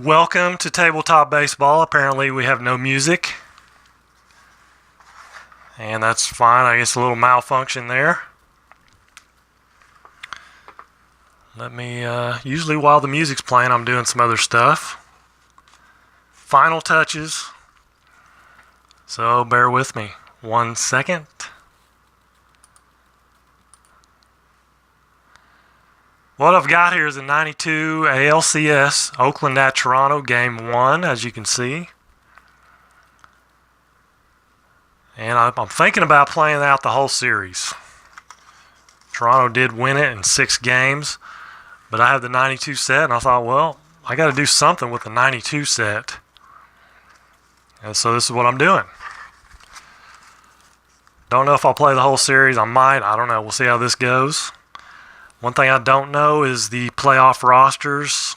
Welcome to Tabletop Baseball. Apparently we have no music. And that's fine. I guess a little malfunction there. Let me, usually while the music's playing, I'm doing some other stuff. Final touches. So bear with me 1 second. What I've got here is a 92 ALCS, Oakland at Toronto, Game 1, as you can see. And I'm thinking about playing out the whole series. Toronto did win it in 6 games, but I have the 92 set, and I thought, well, I got to do something with the 92 set. And so this is what I'm doing. Don't know if I'll play the whole series. I might. I don't know. We'll see how this goes. One thing I don't know is the playoff rosters.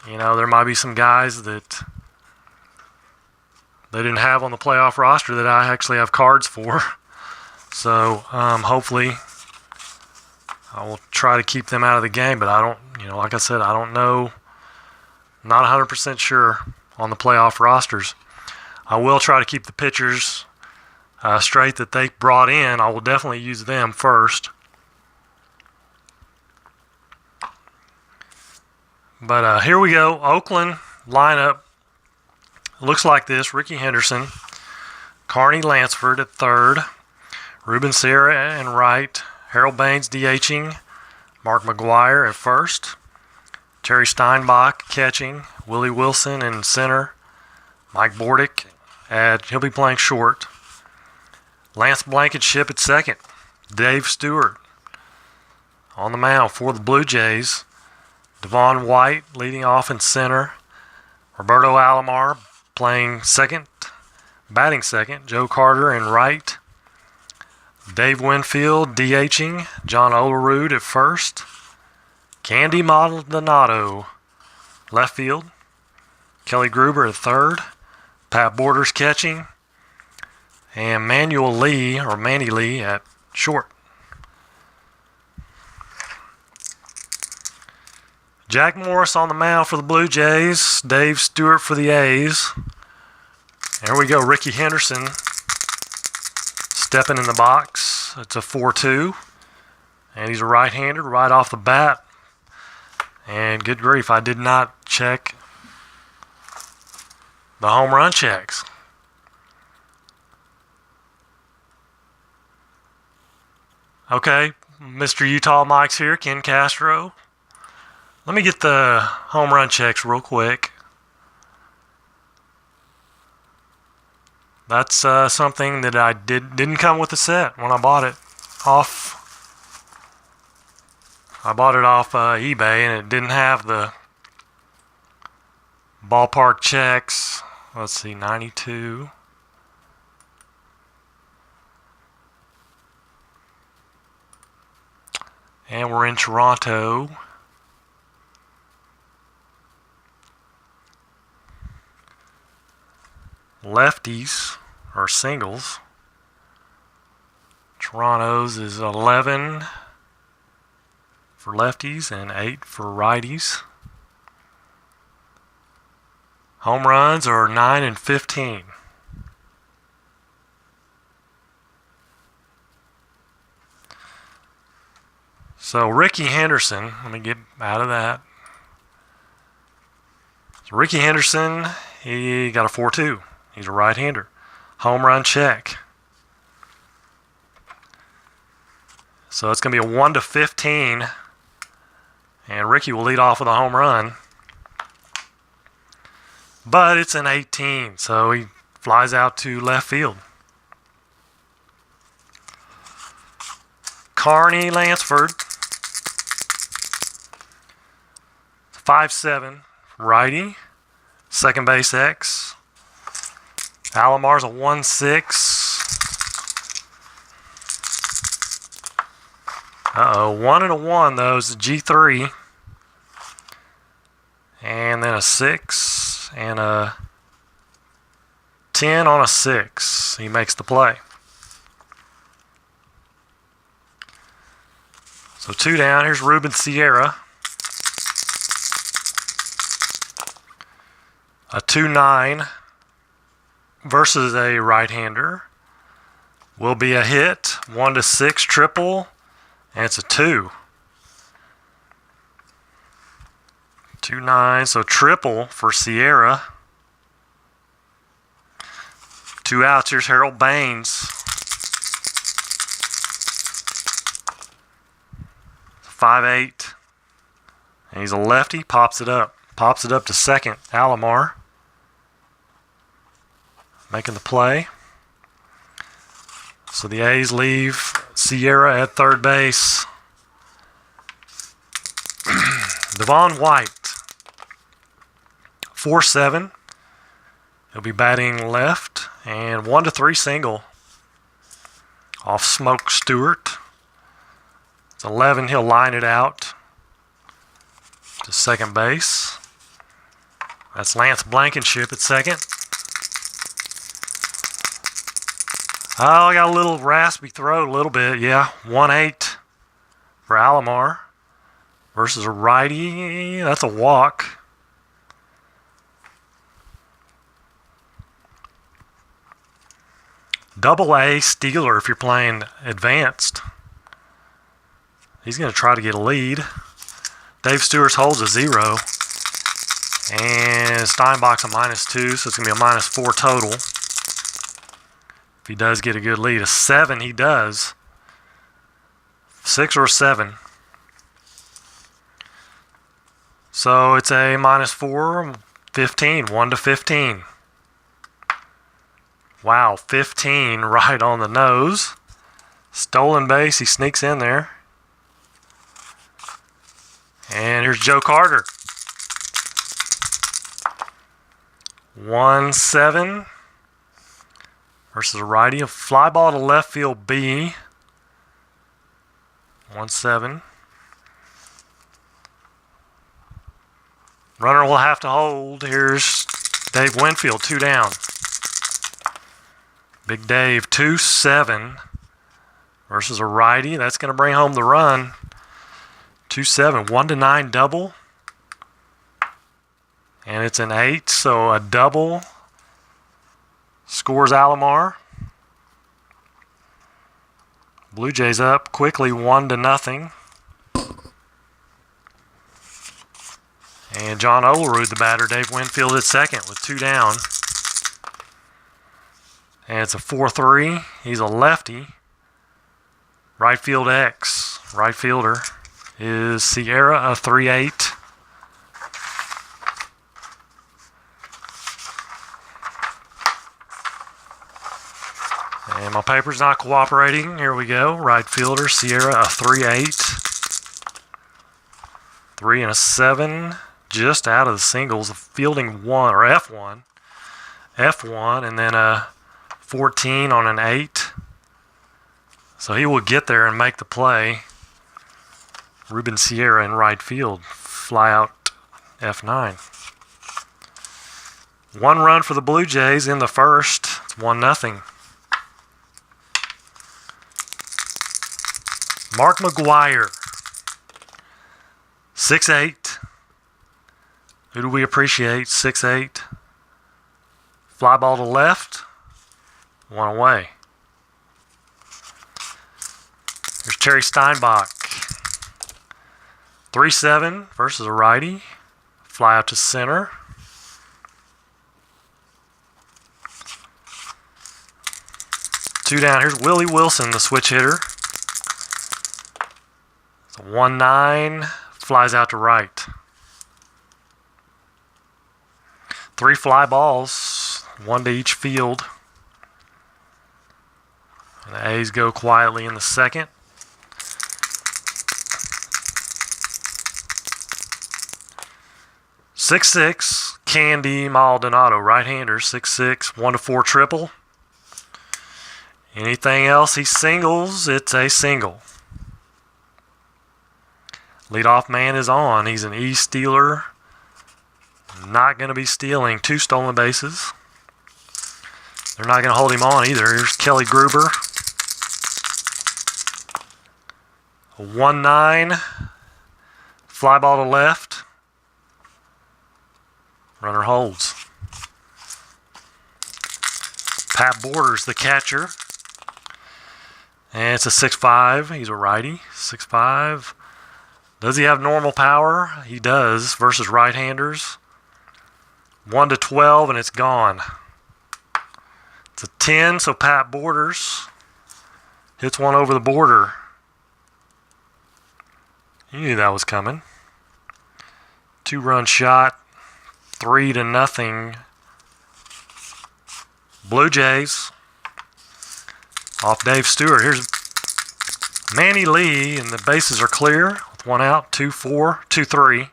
You know, there might be some guys that they didn't have on the playoff roster that I actually have cards for. So hopefully I will try to keep them out of the game. But I don't, like I said, I don't know. Not 100% sure on the playoff rosters. I will try to keep the pitchers straight that they brought in. I will definitely use them first. But here we go. Oakland lineup looks like this. Ricky Henderson, Carney Lansford at third, Ruben Sierra in right, Harold Baines DHing, Mark McGuire at first, Terry Steinbach catching, Willie Wilson in center, Mike Bordick he'll be playing short, Lance Blankenship at second, Dave Stewart on the mound for the Blue Jays. Devon White leading off in center. Roberto Alomar playing second, batting second. Joe Carter in right. Dave Winfield DHing. John Olerud at first. Candy Maldonado left field. Kelly Gruber at third. Pat Borders catching. And Manny Lee at short. Jack Morris on the mound for the Blue Jays. Dave Stewart for the A's. There we go. Ricky Henderson stepping in the box. It's a 4-2. And he's a right-hander right off the bat. And good grief, I did not check the home run checks. Okay, Mr. Utah Mike's here, Ken Castro. Let me get the home run checks real quick. That's something that I didn't come with the set when I bought it off. I bought it off eBay, and it didn't have the ballpark checks. Let's see, 92. And we're in Toronto. Lefties or singles. Toronto's is 11 for lefties and 8 for righties. Home runs are 9 and 15. So Ricky Henderson, let me get out of that. So Ricky Henderson, he got a 4-2. He's a right-hander. Home run check. So it's going to be a 1-15. And Ricky will lead off with a home run. But it's an 18, so he flies out to left field. Carney Lansford. 5'7", righty. Second base X. Alomar's a 1-6. Uh-oh, 1 and a 1, though, is a G3. And then a 6 and a 10 on a 6. He makes the play. So 2 down. Here's Ruben Sierra. A 2-9 versus a right-hander will be a hit. 1-6 triple, and it's a 2. 2-9, so triple for Sierra. 2 outs. Here's Harold Baines. 5-8. And he's a lefty. Pops it up. Pops it up to second. Alomar making the play. So the A's leave Sierra at third base. Devon White, 4-7. He'll be batting left, and 1-3 single off Smoke Stewart. It's 11. He'll line it out to second base. That's Lance Blankenship at second. Oh, I got a little raspy throat, a little bit, yeah. 1-8 for Alomar versus a righty. That's a walk. Double-A Steeler if you're playing advanced. He's going to try to get a lead. Dave Stewart's holds a 0. And Steinbach's a -2, so it's going to be a -4 total. If he does get a good lead. A 7 he does. 6 or 7. So it's a -4, 15, 1-15. Wow, 15 right on the nose. Stolen base, he sneaks in there. And here's Joe Carter. 1-7 versus a righty. A fly ball to left field B. 1-7. Runner will have to hold. Here's Dave Winfield, 2 down. Big Dave, 2-7 versus a righty. That's going to bring home the run. 2-7, 1-9 double. And it's an 8, so a double scores Alomar. Blue Jays up quickly, 1-0. And John Olerud, the batter. Dave Winfield at second with 2 down. And it's a 4-3. He's a lefty. Right field X. Right fielder is Sierra, a 3-8. And my paper's not cooperating. Here we go. Right fielder, Sierra, a 3-8. 3 and a 7. Just out of the singles. Fielding 1, or F1. F1, and then a 14 on an 8. So he will get there and make the play. Ruben Sierra in right field. Fly out F9. 1 run for the Blue Jays in the first. It's 1-0. Mark McGuire. 6'8". Who do we appreciate? 6'8". Fly ball to left. 1 away. There's Terry Steinbach. 3-7 versus a righty. Fly out to center. Two down. Here's Willie Wilson, the switch hitter. It's a 1-9. Flies out to right. 3 fly balls. 1 to each field. And the A's go quietly in the second. Six, Candy Maldonado, right-hander, 6'6", 1-4 triple. Anything else he singles, it's a single. Leadoff man is on. He's an E-stealer. Not going to be stealing 2 stolen bases. They're not going to hold him on either. Here's Kelly Gruber. A 1-9. Fly ball to left. Runner holds. Pat Borders, the catcher. And it's a 6'5". He's a righty. 6'5". Does he have normal power? He does, versus right-handers. 1-12, and it's gone. It's a 10, so Pat Borders hits one over the border. You knew that was coming. 2-run shot, 3-0. Blue Jays. Off Dave Stewart. Here's Manny Lee, and the bases are clear with 1 out. 2-4, 2-3.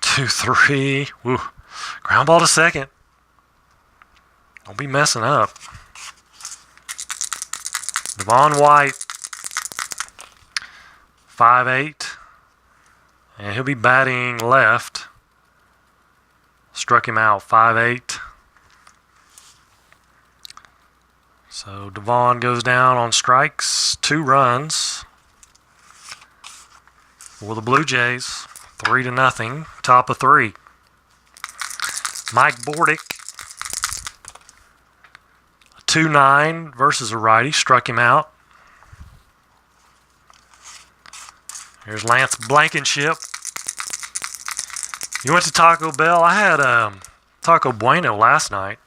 2-3. Woo. Ground ball to second. Don't be messing up. Devon White, 5'8", and he'll be batting left. Struck him out, 5'8". So Devon goes down on strikes, 2 runs for the Blue Jays, 3-0, top of 3. Mike Bordick, 2-9 versus a righty, struck him out. Here's Lance Blankenship. You went to Taco Bell. I had Taco Bueno last night.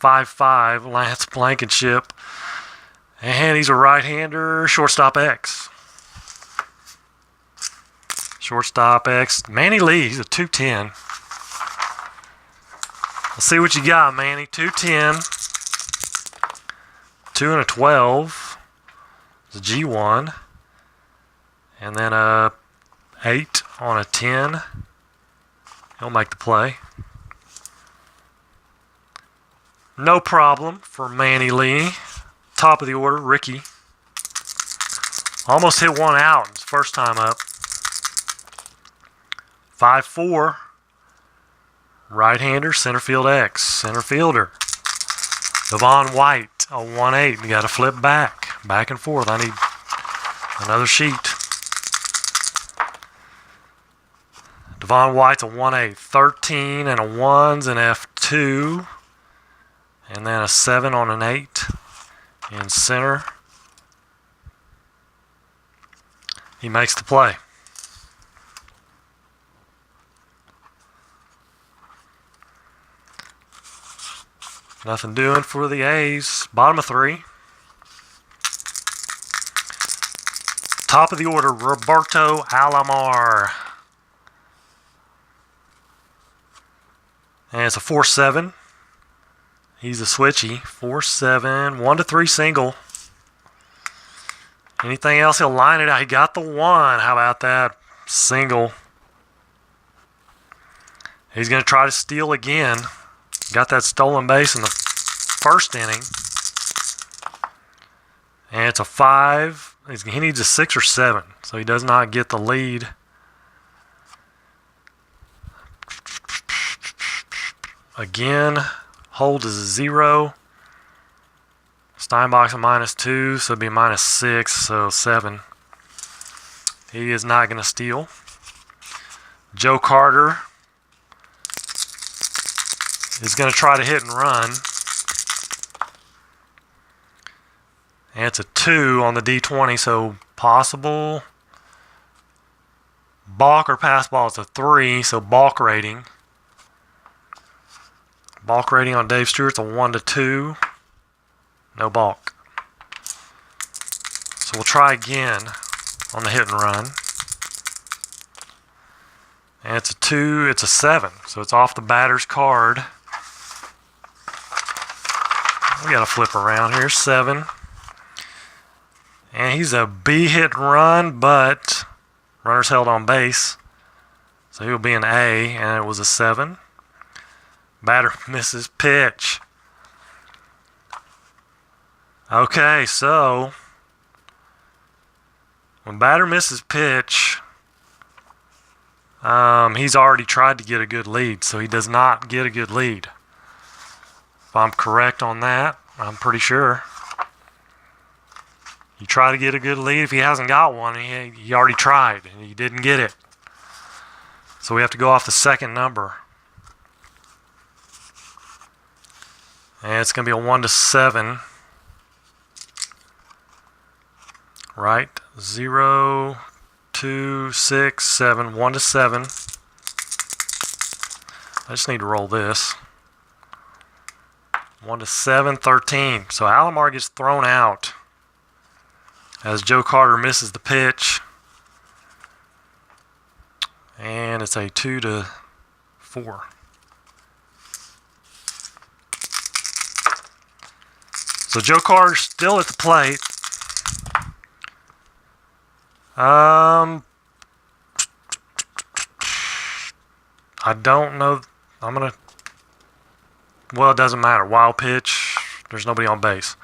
5'5", Lance Blankenship. And he's a right-hander, shortstop X. Shortstop X. Manny Lee, he's a 210. Let's see what you got, Manny. 210. 2 and a 12. It's a G1. And then a 8 on a 10. He'll make the play. No problem for Manny Lee. Top of the order, Ricky. Almost hit 1 out his first time up. 5'4". Right-hander, center field X. Center fielder. Devon White, a 1-8. You got to flip back and forth. I need another sheet. Devon White's a 1-8. 13 and a 1's an F2. And then a 7 on an 8 in center. He makes the play. Nothing doing for the A's. Bottom of 3. Top of the order, Roberto Alomar. And it's a 4-7. He's a switchy. 4-7. 1-3 single. Anything else, he'll line it out. He got the 1. How about that? Single. He's going to try to steal again. Got that stolen base in the first inning. And it's a 5. He needs a 6 or 7. So he does not get the lead. Again, hold is a 0. Steinbach's a -2, so it'd be a -6, so 7. He is not going to steal. Joe Carter is going to try to hit and run. And it's a 2 on the D20, so possible. Balk or pass ball is a 3, so balk rating. Balk rating on Dave Stewart's a 1-2. No balk. So we'll try again on the hit and run. And it's a 2, it's a 7. So it's off the batter's card. We got to flip around here. 7. And he's a B hit and run, but runner's held on base. So he'll be an A, and it was a 7. Batter misses pitch. Okay, so when batter misses pitch, he's already tried to get a good lead, so he does not get a good lead. If I'm correct on that, I'm pretty sure. You try to get a good lead. If he hasn't got one, he already tried, and he didn't get it. So we have to go off the second number. And it's going to be a 1-7. Right, 0, 2, 6, 7, 1-7. I just need to roll this. 1-7, 13. So Alomar gets thrown out as Joe Carter misses the pitch. And it's a 2-4. So Joe Carter's still at the plate. I don't know. Well, it doesn't matter. Wild pitch. There's nobody on base.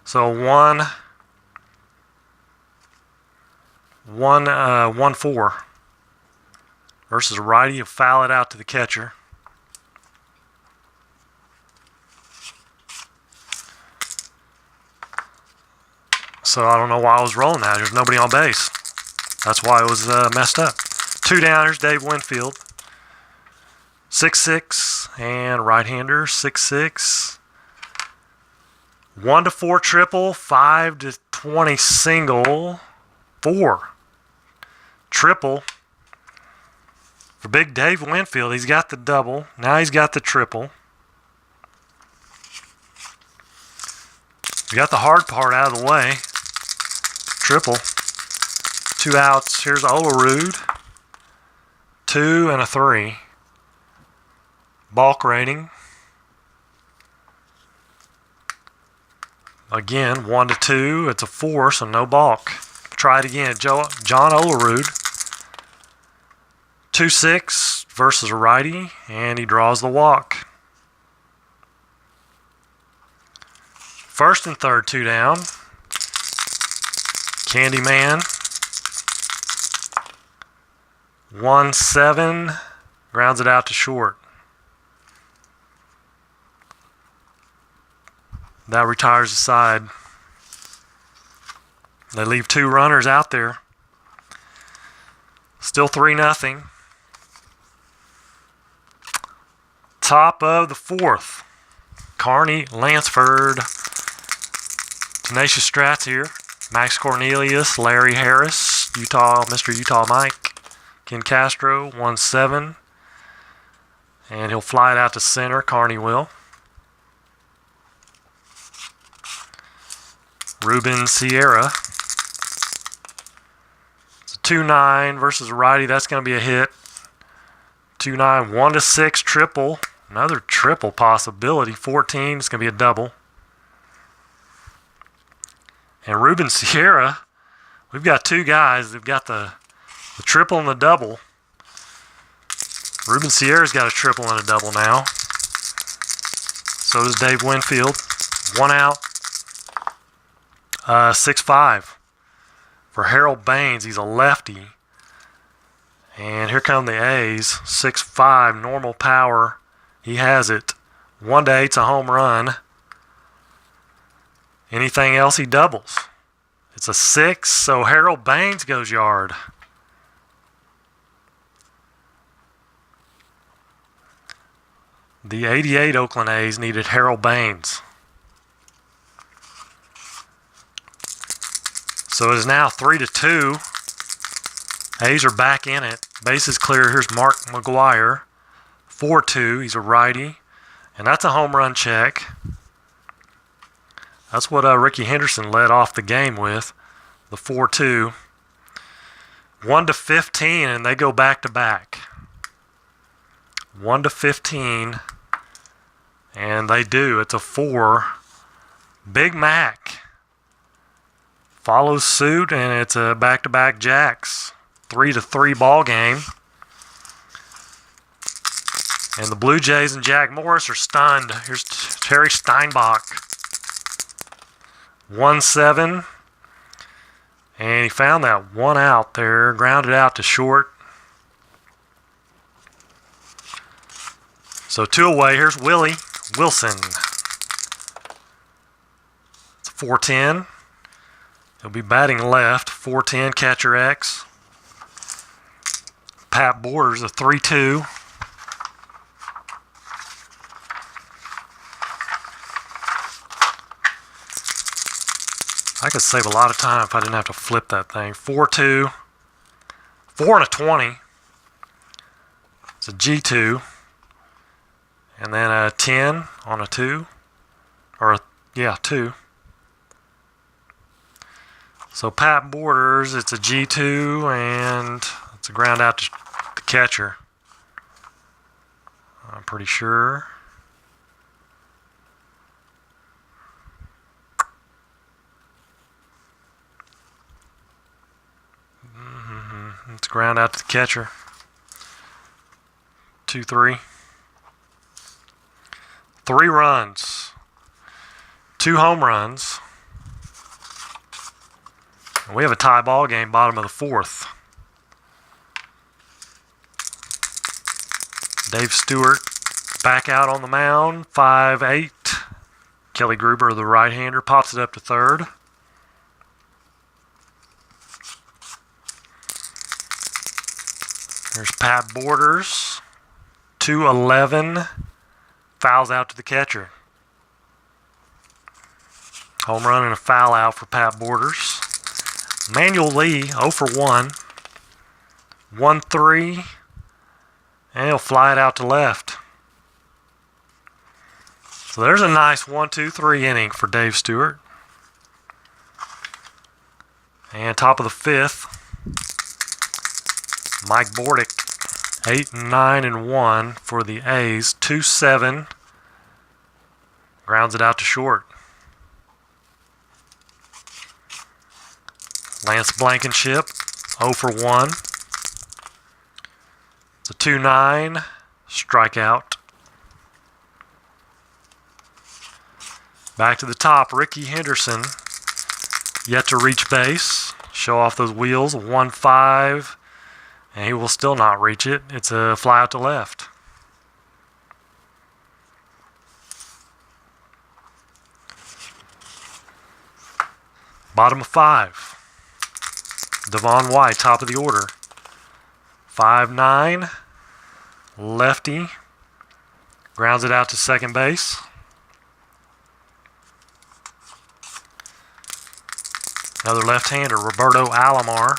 So 1-4 versus a righty. You foul it out to the catcher. So I don't know why I was rolling that. There's nobody on base. That's why it was messed up. 2 downers, Dave Winfield. 6-6 and right-hander 6-6. 1-4 triple, 5-20 single, 4 triple for big Dave Winfield. He's got the double. Now he's got the triple. We got the hard part out of the way. Triple. 2 outs. Here's Olerud. 2 and a 3. Balk rating. Again, 1-2. It's a 4, so no balk. Try it again. John Olerud. 2-6 versus a righty, and he draws the walk. First and third, 2 down. Candyman. 1-7. Grounds it out to short. That retires the side. They leave 2 runners out there. Still 3-0. Top of the 4th. Kearney, Lansford. Tenacious Strats here. Max Cornelius, Larry Harris, Mr. Utah Mike. Ken Castro, 1-7. And he'll fly it out to center. Kearney will. Ruben Sierra. It's a 2-9 versus a righty. That's going to be a hit. 2-9, 1-6 triple. Another triple possibility. 14. It's going to be a double. And Ruben Sierra, we've got 2 guys. They've got the triple and the double. Ruben Sierra's got a triple and a double now. So does Dave Winfield. 1 out. 6-5 for Harold Baines. He's a lefty. And here come the A's. 6-5, normal power. He has it. 1-8's a home run. Anything else, he doubles. It's a 6, so Harold Baines goes yard. The 88 Oakland A's needed Harold Baines. So it is now 3-2. A's are back in it. Bases clear. Here's Mark McGuire. 4-2. He's a righty. And that's a home run check. That's what Ricky Henderson led off the game with. The 4-2. 1-15, and they go back to back. 1-15. And they do. It's a 4. Big Mac follows suit, and it's a back-to-back jacks. 3-3 ball game. And the Blue Jays and Jack Morris are stunned. Here's Terry Steinbach. 1-7. And he found that 1 out there. Grounded out to short. So 2 away. Here's Willie Wilson. It's a 4-10. He'll be batting left. 4-10, catcher X. Pat Borders, a 3-2. I could save a lot of time if I didn't have to flip that thing. 4-2. 4 and a 20. It's a G2. And then a 10 on a 2. Or, yeah, 2. So Pat Borders, it's a G2, and it's a ground out to the catcher. I'm pretty sure. It's ground out to the catcher. 2-3. 3 runs. 2 home runs. And we have a tie ball game, bottom of the 4th. Dave Stewart back out on the mound, 5-8. Kelly Gruber, the right-hander, pops it up to third. There's Pat Borders, 2-11, fouls out to the catcher. Home run and a foul out for Pat Borders. Manuel Lee, 0 for 1, 1-3, and he'll fly it out to left. So there's a nice 1-2-3 inning for Dave Stewart. And top of the 5th, Mike Bordick, 8-9-1 for the A's, 2-7, grounds it out to short. Lance Blankenship, 0 for 1. It's a 2-9, strikeout. Back to the top, Ricky Henderson, yet to reach base. Show off those wheels, 1-5. And he will still not reach it. It's a fly out to left. Bottom of 5. Devon White, top of the order. 5-9. Lefty. Grounds it out to second base. Another left-hander, Roberto Alomar.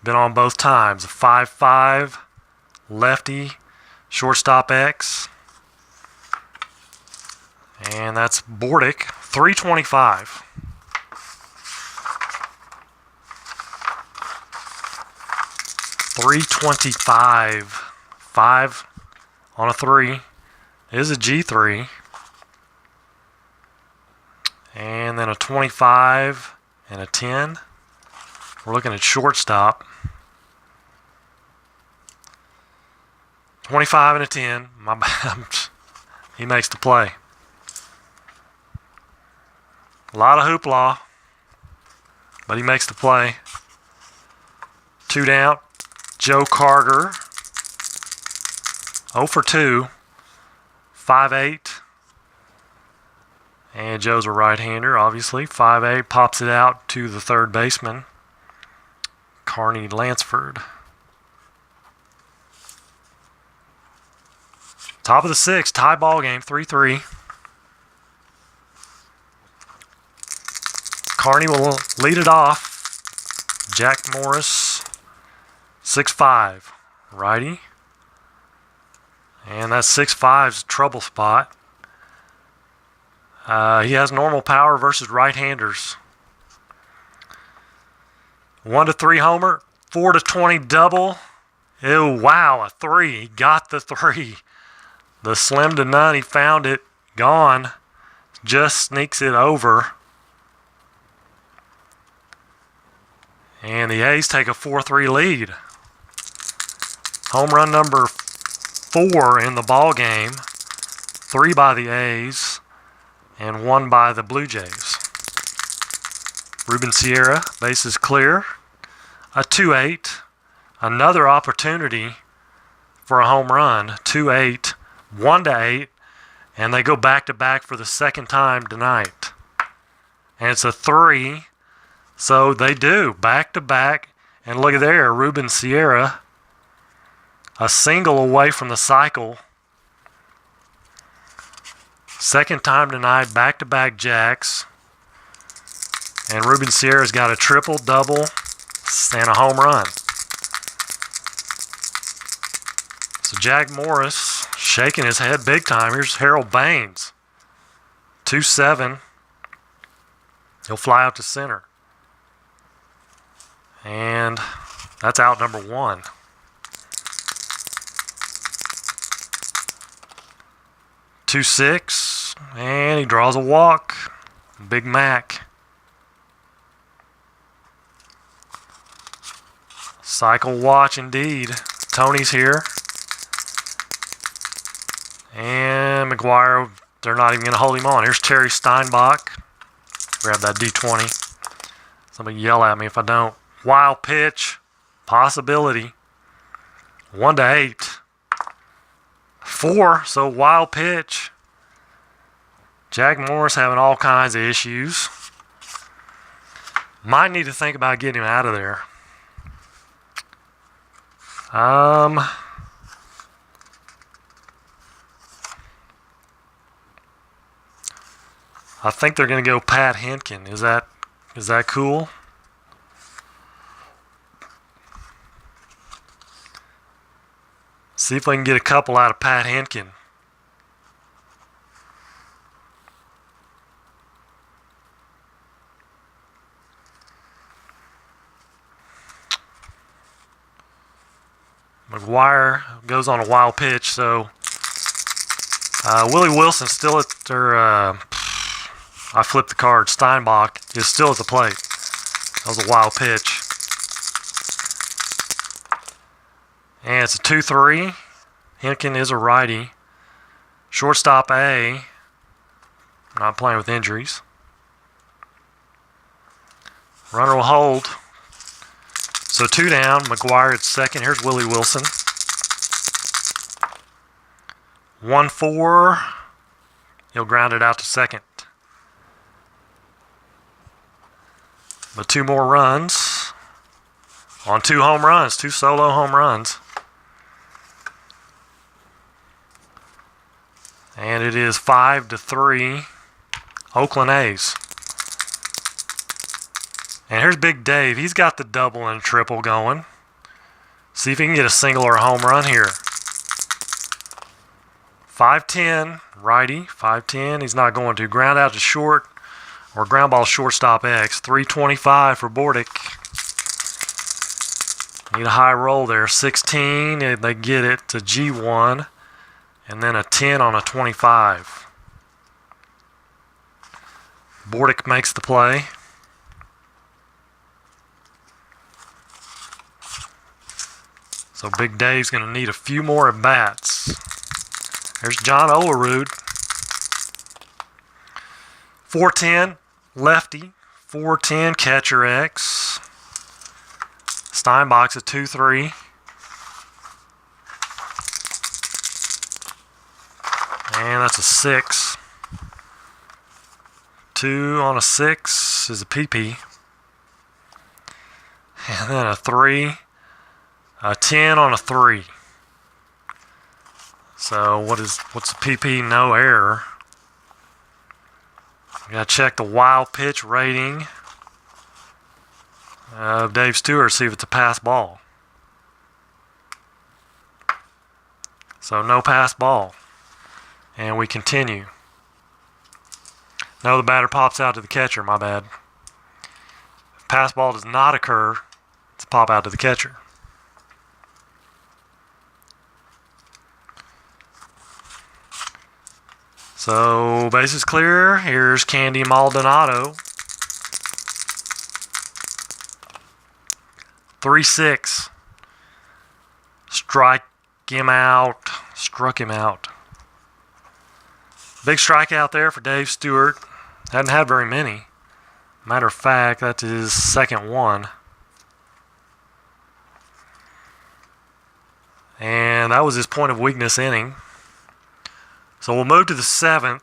Been on both times. A 5-5, lefty, shortstop X. And that's Bordick, 325. .325, 5 on a 3 is a G3. And then a 25 and a 10. We're looking at shortstop. 25 and a 10. My bad. He makes the play. A lot of hoopla, but he makes the play. 2 down. Joe Carter, 0 for 2, 5-8. And Joe's a right-hander, obviously. 5-8, pops it out to the third baseman, Carney Lansford. Top of the 6th, tie ball game, 3-3. Carney will lead it off. Jack Morris, 6'5", righty. And that 6'5's a trouble spot. He has normal power versus right-handers. 1-3 homer, 4-20 double. Ew, wow, a 3. He got the 3. The slim to none, he found it. Gone. Just sneaks it over. And the A's take a 4-3 lead. Home run number 4 in the ball game. 3 by the A's and 1 by the Blue Jays. Ruben Sierra, bases clear. A 2-8. Another opportunity for a home run. 2-8, 1-8, and they go back-to-back for the second time tonight. And it's a 3, so they do back-to-back. And look at there, Ruben Sierra, a single away from the cycle. Second time tonight, back-to-back jacks. And Ruben Sierra's got a triple, double, and a home run. So Jack Morris shaking his head big time. Here's Harold Baines. 2-7. He'll fly out to center. And that's out number 1. 2-6. And he draws a walk. Big Mac. Cycle watch indeed. Tony's here. And McGuire, they're not even going to hold him on. Here's Terry Steinbach. Grab that D20. Somebody yell at me if I don't. Wild pitch. Possibility. 1-8. 4, so wild pitch. Jack Morris having all kinds of issues. Might need to think about getting him out of there. I think they're going to go Pat Henkin. Is that cool? See if we can get a couple out of Pat Henkin. McGuire goes on a wild pitch, so Willie Wilson still at their, I flipped the card, Steinbach is still at the plate. That was a wild pitch. And it's a 2-3. Henkin is a righty. Shortstop A, not playing with injuries. Runner will hold. So 2 down, McGuire at second. Here's Willie Wilson. 1-4. He'll ground it out to second. But 2 more runs on 2 home runs, 2 solo home runs. And it is 5-3, Oakland A's. And here's Big Dave. He's got the double and triple going. See if he can get a single or a home run here. 5-10, righty, 5-10. He's not going to. Ground out to short or ground ball shortstop X. 325 for Bordick. Need a high roll there. 16, and they get it to G1. And then a 10 on a 25. Bordick makes the play. So Big Dave's going to need a few more at bats. There's John Olerud. 4-10, lefty. 4-10, catcher X. Steinbach's a 2-3. And that's a 6. 2 on a 6 is a PP. And then a 3. A 10 on a 3. So what's a PP? No error. We gotta check the wild pitch rating of Dave Stewart, see if it's a pass ball. So no pass ball. And we continue. No, the batter pops out to the catcher, my bad. If pass ball does not occur, it's a pop out to the catcher. So, bases clear. Here's Candy Maldonado. 3-6. Struck him out. Big strikeout there for Dave Stewart. Hadn't had very many. Matter of fact, that's his second one. And that was his point of weakness inning. So we'll move to the 7th.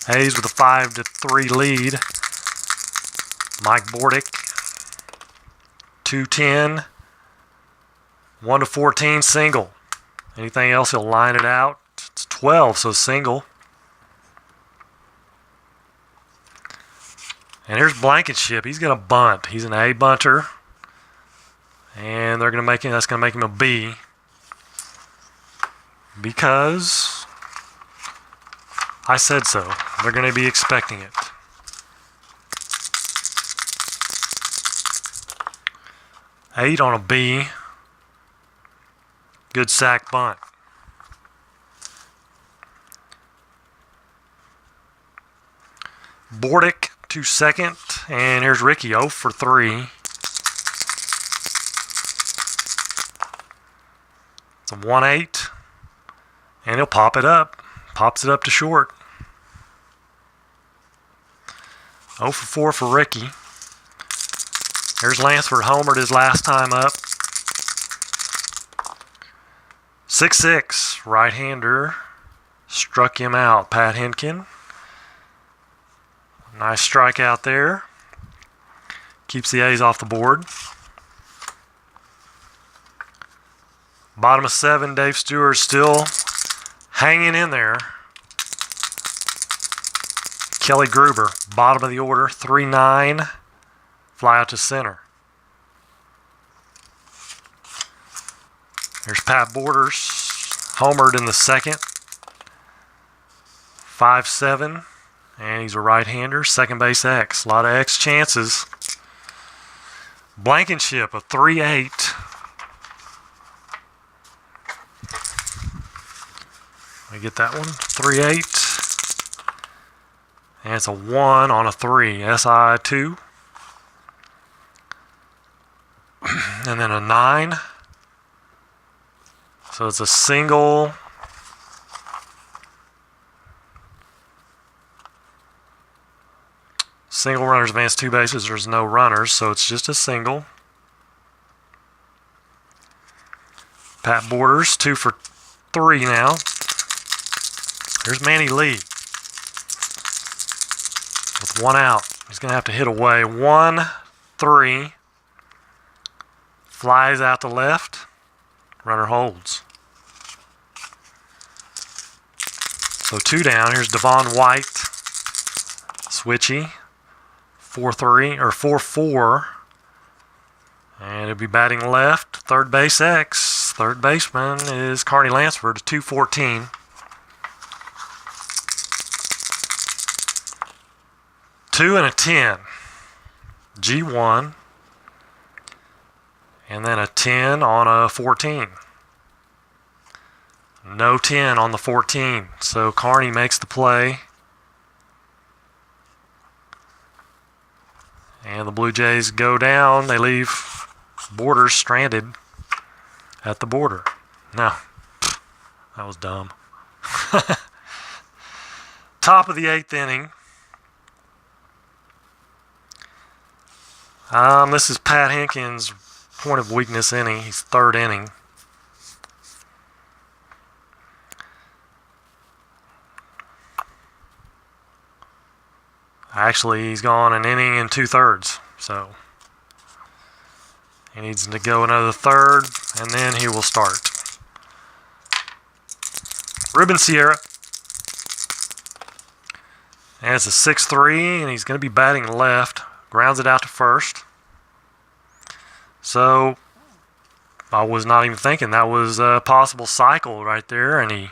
Hayes with a 5-3 lead. Mike Bordick. 2-10. 1-14 single. Anything else, he'll line it out. It's 12, so single. And here's Blankenship. He's going to bunt. He's an A bunter. And they're going to make him, that's going to make him a B. Because I said so. They're going to be expecting it. Eight on a B. Good sack bunt. Bordick to second, and here's Ricky 0 for 3. It's a 1-8, and he'll pop it up. Pops it up to short. 0 for 4 for Ricky. Here's Lansford homered his last time up. 6-6, right-hander. Struck him out, Pat Henkin. Nice strikeout there. Keeps the A's off the board. Bottom of 7, Dave Stewart still hanging in there. Kelly Gruber, bottom of the order, 3-9. Fly out to center. There's Pat Borders, homered in the second. 5-7. And he's a right-hander, second base X. A lot of X chances. Blankenship, a 3-8. Let me get that one. 3-8. And it's a 1 on a 3. SI2. And then a 9. So it's a single. Single runners advance 2 bases. There's no runners, so it's just a single. Pat Borders, 2 for 3 now. There's Manny Lee with 1 out. He's going to have to hit away. 1-3. Flies out to left. Runner holds. So 2 down. Here's Devon White. Switchy. 4-3 or 4-4. And he'll be batting left. Third base X. Third baseman is Carney Lansford, 2-14. 2 and a 10. G1. And then a 10 on a 14. No 10 on the 14. So Carney makes the play. And the Blue Jays go down. They leave Borders stranded at the border. No, that was dumb. Top of the 8th inning. This is Pat Henkin's point of weakness inning. He's 3rd inning. Actually, he's gone an inning and 2/3, so he needs to go another 3rd, and then he will start. Ruben Sierra, and it's a 6-3, and he's going to be batting left. Grounds it out to first. So I was not even thinking that was a possible cycle right there, and he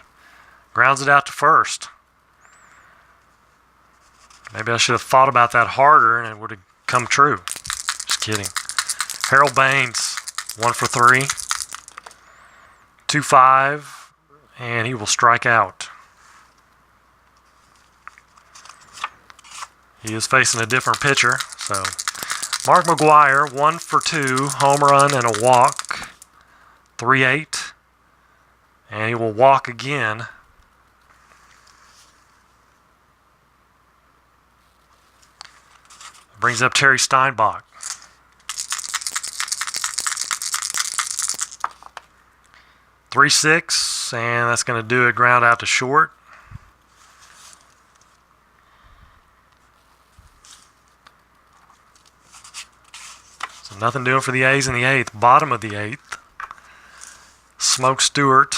grounds it out to first. Maybe I should have thought about that harder and it would have come true. Just kidding. Harold Baines, 1 for 3. 2-5, and he will strike out. He is facing a different pitcher. So Mark McGuire, 1 for 2, home run and a walk. 3-8, and he will walk again. Brings up Terry Steinbach. 3-6, and that's going to do it. Ground out to short. So nothing doing for the A's in the 8th. Bottom of the 8th. Smoke Stewart.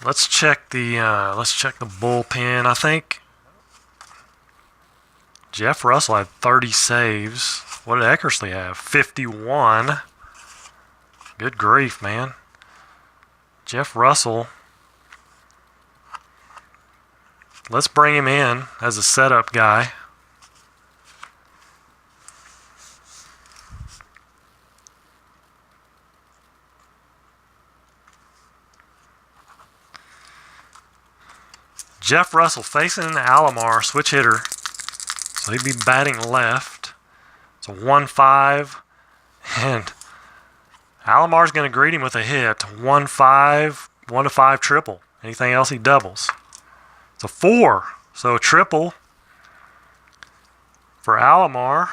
Let's check the bullpen. I think Jeff Russell had 30 saves. What did Eckersley have? 51. Good grief, man. Jeff Russell. Let's bring him in as a setup guy. Jeff Russell facing Alomar, switch hitter. So he'd be batting left. It's a 1-5. And Alomar's going to greet him with a hit. 1-5, 1-5 triple. Anything else, he doubles. It's a 4. So a triple for Alomar.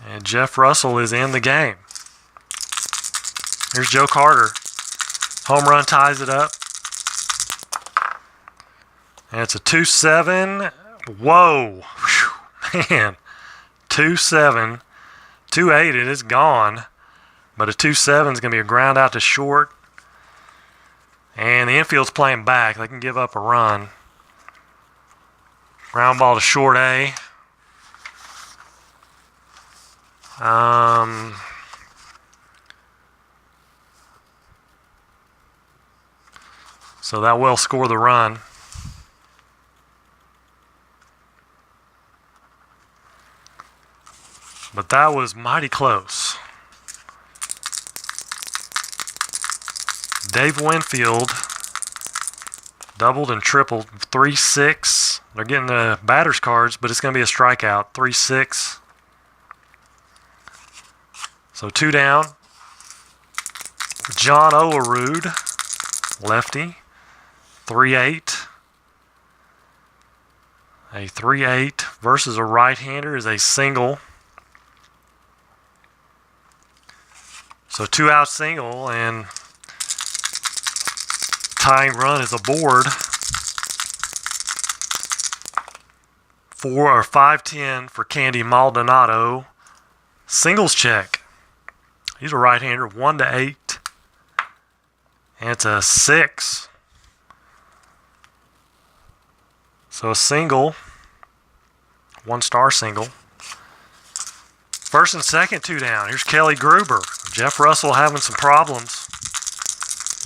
And Jeff Russell is in the game. Here's Joe Carter. Home run ties it up. And it's a 2-7. Whoa. Whew. Man. 2-7. 2-8, it is gone. But a 2-7 is going to be a ground out to short. And the infield's playing back. They can give up a run. Ground ball to short A. So that will score the run. But that was mighty close. Dave Winfield doubled and tripled. 3-6. They're getting the batter's cards, but it's going to be a strikeout. 3-6. So 2 down. John Olerud, lefty. 3-8. A 3-8 versus a right-hander is a single. So 2-out single, and tying run is aboard. 5-10 for Candy Maldonado. Singles check. He's a right-hander. 1-8, and it's a 6. So a single, 1-star single. First and second, 2 down. Here's Kelly Gruber. Jeff Russell having some problems.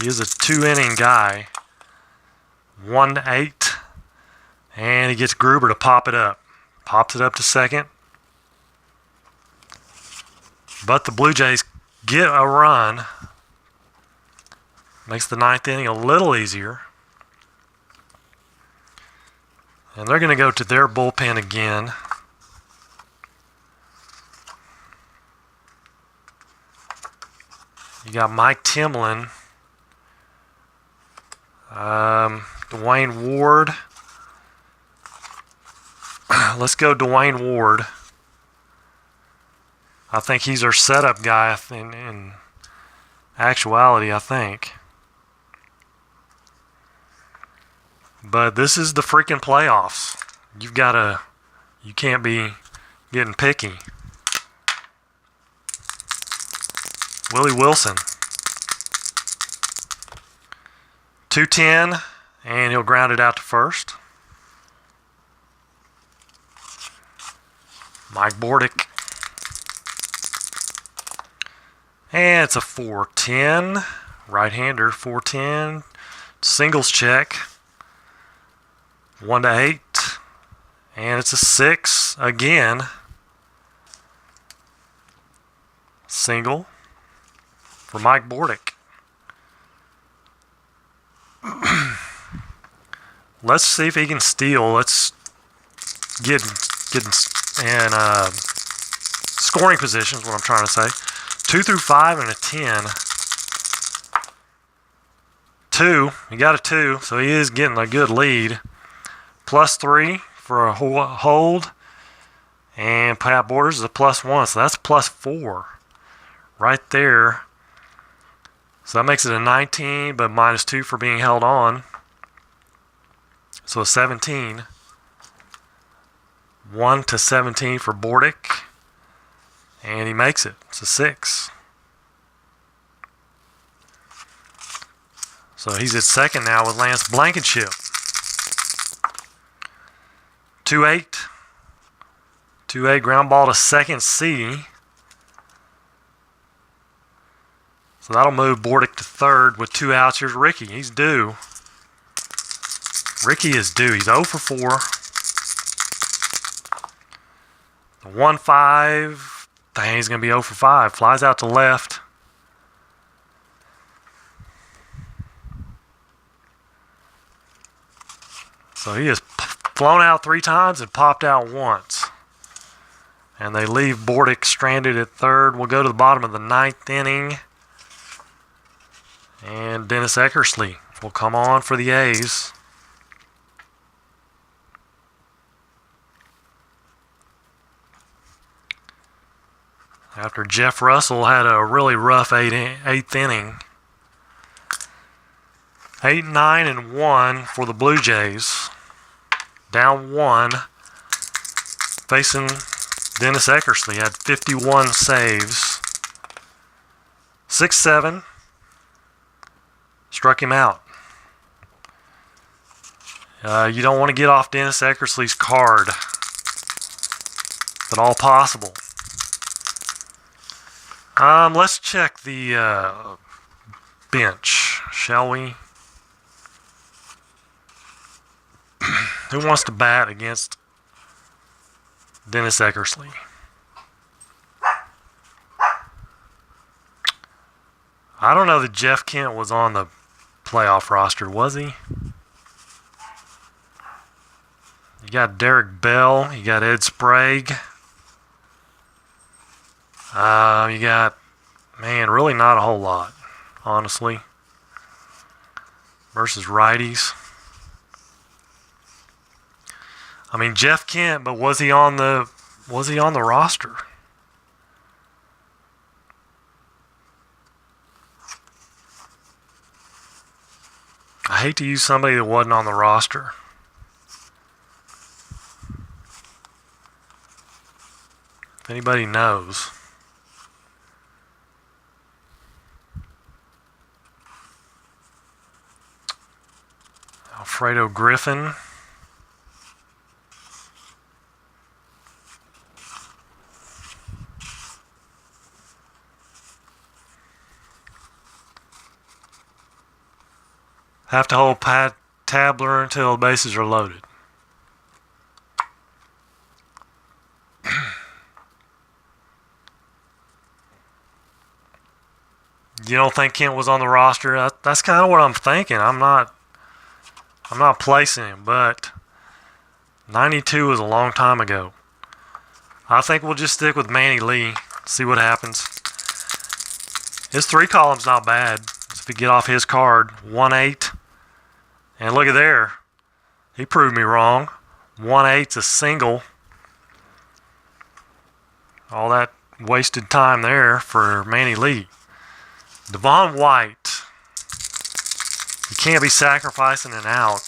He is a 2-inning guy. 1-8. And he gets Gruber to pop it up. Pops it up to second. But the Blue Jays get a run. Makes the 9th inning a little easier. And they're going to go to their bullpen again. You got Mike Timlin, Dwayne Ward. Let's go Dwayne Ward. I think he's our setup guy in actuality, I think. But this is the freaking playoffs. You can't be getting picky. Willie Wilson. 2-10, and he'll ground it out to first. Mike Bordick. And it's a 4-10. Right-hander, 4-10. Singles check. 1-8. And it's a 6 again. Single for Mike Bordick. Let's see if he can steal. Let's get in scoring position is what I'm trying to say. 2 through 5 and a 10. 2. He got a 2, so he is getting a good lead. +3 for a hold. And Pat Borders is a +1, so that's +4 right there. So that makes it a 19, but -2 for being held on. So a 17. 1-17 for Bordick. And he makes it. It's a 6. So he's at second now with Lance Blankenship. 2-8. 2-8 ground ball to second C. So that'll move Bordick to third with 2 outs. Here's Ricky. He's due. Ricky is due. He's 0 for 4. The 1-5. Dang, he's going to be 0 for 5. Flies out to left. So he has flown out 3 times and popped out once. And they leave Bordick stranded at third. We'll go to the bottom of the 9th inning. And Dennis Eckersley will come on for the A's. After Jeff Russell had a really rough 8th inning. 8, 9, and 1 for the Blue Jays. Down 1. Facing Dennis Eckersley. Had 51 saves. 6-7. Struck him out. You don't want to get off Dennis Eckersley's card, if at all possible. Let's check the bench, shall we? Who wants to bat against Dennis Eckersley? I don't know that Jeff Kent was on the playoff roster, was he? You got Derek Bell. You got Ed Sprague. You got, man, really not a whole lot, honestly. Versus righties. I mean, Jeff Kent, but was he on the roster? I hate to use somebody that wasn't on the roster. If anybody knows. Alfredo Griffin. Have to hold Pat Tabler until the bases are loaded. You don't think Kent was on the roster? That's kind of what I'm thinking. I'm not placing him, but 92 was a long time ago. I think we'll just stick with Manny Lee, see what happens. His 3 column's not bad. If we get off his card, 1-8. And look at there. He proved me wrong. 1-8's a single. All that wasted time there for Manny Lee. Devon White. You can't be sacrificing an out.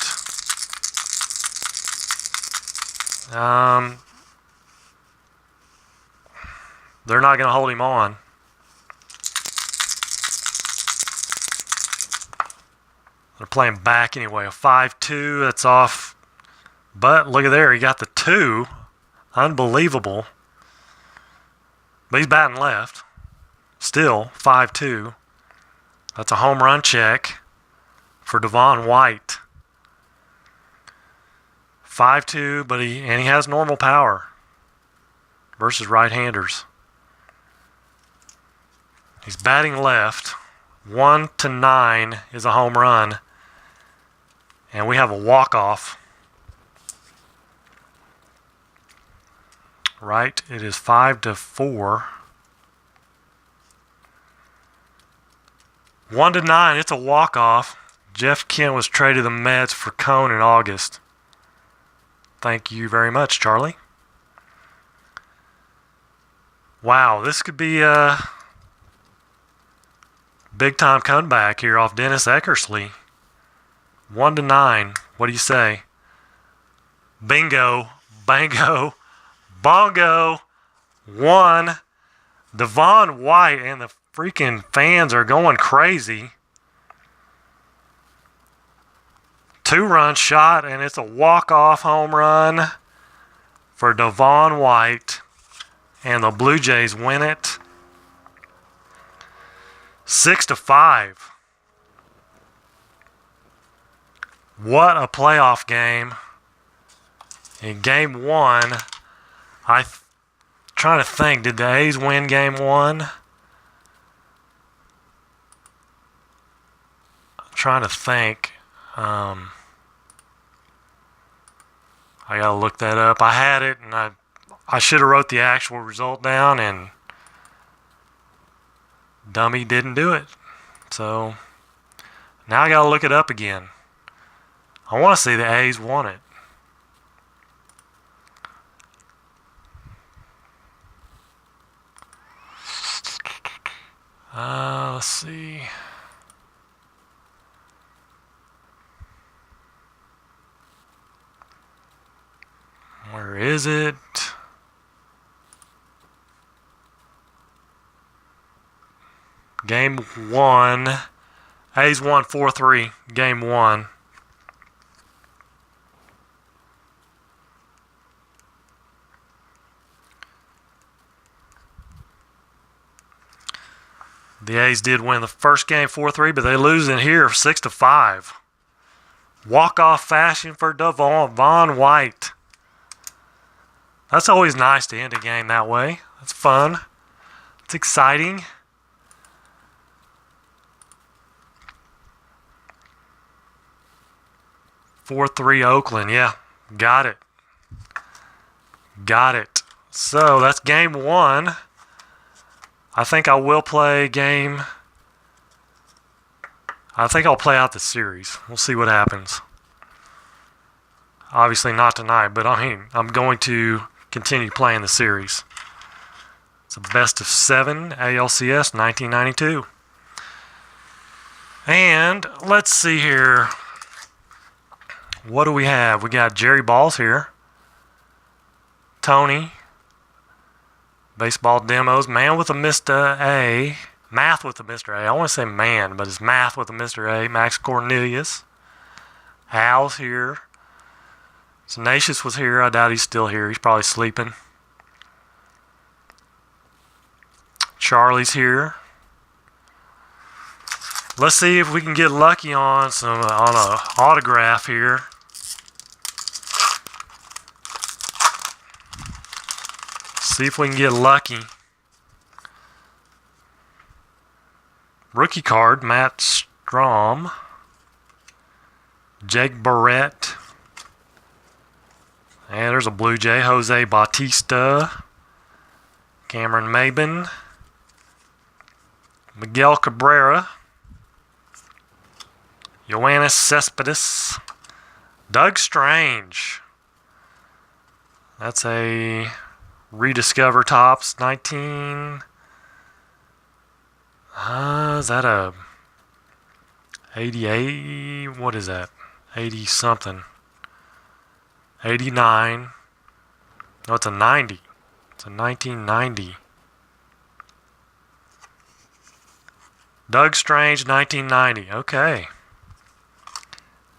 They're not going to hold him on. They're playing back anyway. A 5-2, that's off. But look at there, he got the 2. Unbelievable. But he's batting left. Still, 5-2. That's a home run check for Devon White. 5-2, but he has normal power versus right-handers. He's batting left. 1-9 is a home run. And we have a walk-off. Right, it is 5-4. 1-9, it's a walk-off. Jeff Kent was traded to the Mets for Cone in August. Thank you very much, Charlie. Wow, this could be a big-time comeback here off Dennis Eckersley. 1-9. What do you say? Bingo. Bango. Bongo. 1. Devon White, and the freaking fans are going crazy. 2-run shot, and it's a walk-off home run for Devon White, and the Blue Jays win it 6-5. What a playoff game. In game 1, trying to think, did the A's win game 1? I'm trying to think. I gotta look that up. I had it, and I should have wrote the actual result down, and dummy didn't do it. So now I gotta look it up again. I want to see the A's won it. Let's see. Where is it? Game 1. A's won 4-3. Game 1. The A's did win the first game 4-3, but they lose in here 6-5. Walk-off fashion for Devon White. That's always nice to end a game that way. That's fun. It's exciting. "4-3 Oakland." Yeah, got it. Got it. So that's game 1. I think I will play game. I think I'll play out the series. We'll see what happens. Obviously not tonight, but I'm going to continue playing the series. It's a best of 7 ALCS 1992. And let's see here. What do we have? We got Jerry Balls here. Tony. Baseball demos. Man with a Mr. A. Math with a Mr. A. I want to say man, but it's Math with a Mr. A. Max Cornelius. Hal's here. Tenacious was here. I doubt he's still here. He's probably sleeping. Charlie's here. Let's see if we can get lucky on an autograph here. See if we can get lucky. Rookie card, Matt Strom. Jake Barrett. And there's a Blue Jay, Jose Bautista. Cameron Maben. Miguel Cabrera. Yoenis Cespedes. Doug Strange. That's a Rediscover Tops 19. Is that a 88? What is that? 80 something. 89. No, it's a 90. It's a 1990. Doug Strange, 1990. Okay.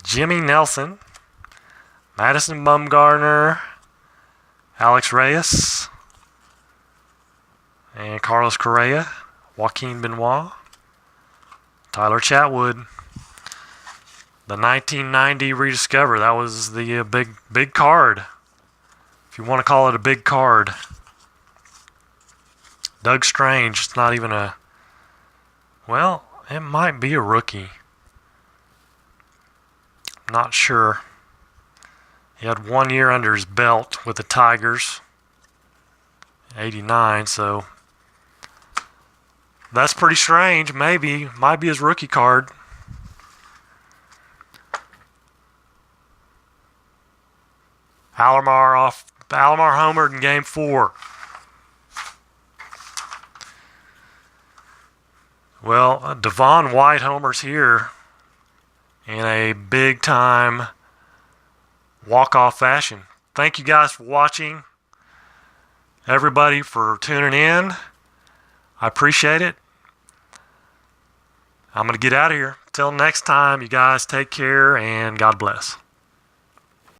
Jimmy Nelson. Madison Bumgarner. Alex Reyes. And Carlos Correa. Joaquin Benoit. Tyler Chatwood. The 1990 Rediscover. That was the big card. If you want to call it a big card. Doug Strange. It's not even a... Well, it might be a rookie. Not sure. He had 1 year under his belt with the Tigers. 89, so... That's pretty strange. Maybe. Might be his rookie card. Alomar homered in Game 4. Well, Devon White homers here in a big-time walk-off fashion. Thank you guys for watching. Everybody for tuning in. I appreciate it. I'm going to get out of here. Till next time, you guys take care and God bless.